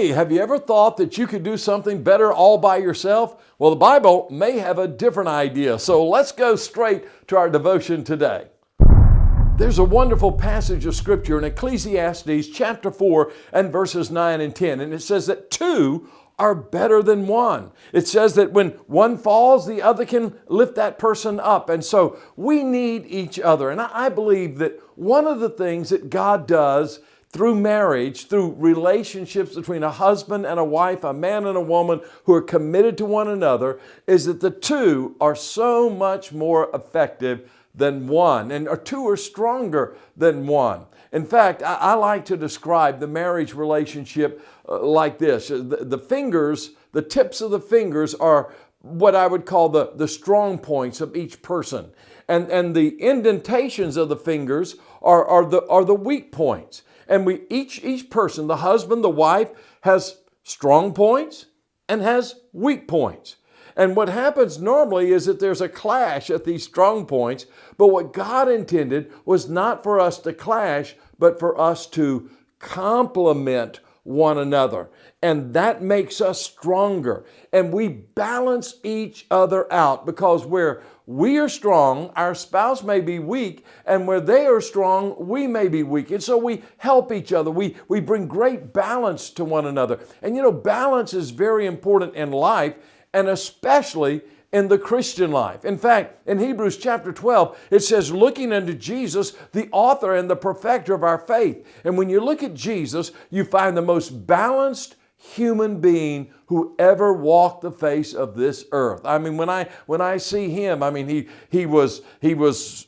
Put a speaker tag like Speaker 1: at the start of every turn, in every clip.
Speaker 1: Hey, have you ever thought that you could do something better all by yourself? Well, the Bible may have a different idea. So let's go straight to our devotion today. There's a wonderful passage of Scripture in Ecclesiastes chapter 4 and verses 9 and 10. And it says that two are better than one. It says that when one falls, the other can lift that person up. And so we need each other. And I believe that one of the things that God does through marriage, through relationships between a husband and a wife, a man and a woman who are committed to one another, is that the two are so much more effective than one, and two are stronger than one. In fact, I like to describe the marriage relationship like this. The fingers, the tips of the fingers are what I would call the strong points of each person. And the indentations of the fingers are the weak points. And each person, the husband, the wife, has strong points and has weak points. And what happens normally is that there's a clash at these strong points, but what God intended was not for us to clash, but for us to complement one another. And that makes us stronger. And we balance each other out, because where we are strong, our spouse may be weak, and where they are strong, we may be weak. And so we help each other. We bring great balance to one another. And you know, balance is very important in life, and especially in the Christian life. In fact, in Hebrews chapter 12, it says, looking unto Jesus, the author and the perfecter of our faith. And when you look at Jesus, you find the most balanced human being who ever walked the face of this earth. I mean, when I see him, I mean, he was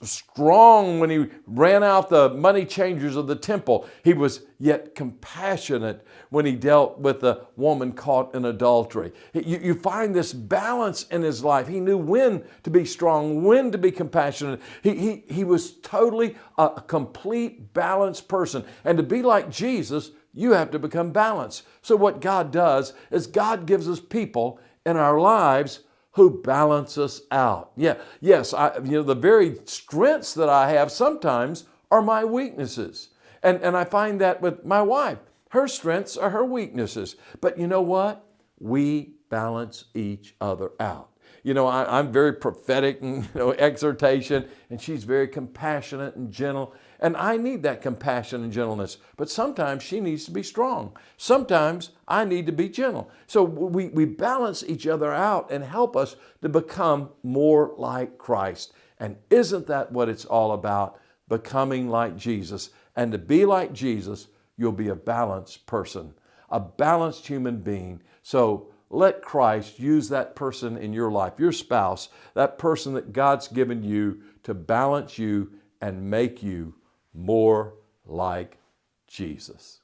Speaker 1: strong when he ran out the money changers of the temple. He was yet compassionate when he dealt with the woman caught in adultery. You find this balance in his life. He knew when to be strong, when to be compassionate. He was totally a complete balanced person. And to be like Jesus, you have to become balanced. So what God does is God gives us people in our lives who balance us out. Yes, the very strengths that I have sometimes are my weaknesses. And I find that with my wife. Her strengths are her weaknesses. But you know what? We balance each other out. You know, I'm very prophetic and exhortation, and she's very compassionate and gentle. And I need that compassion and gentleness. But sometimes she needs to be strong. Sometimes I need to be gentle. So we balance each other out and help us to become more like Christ. And isn't that what it's all about? Becoming like Jesus. And to be like Jesus, you'll be a balanced person, a balanced human being. So let Christ use that person in your life, your spouse, that person that God's given you, to balance you and make you more like Jesus.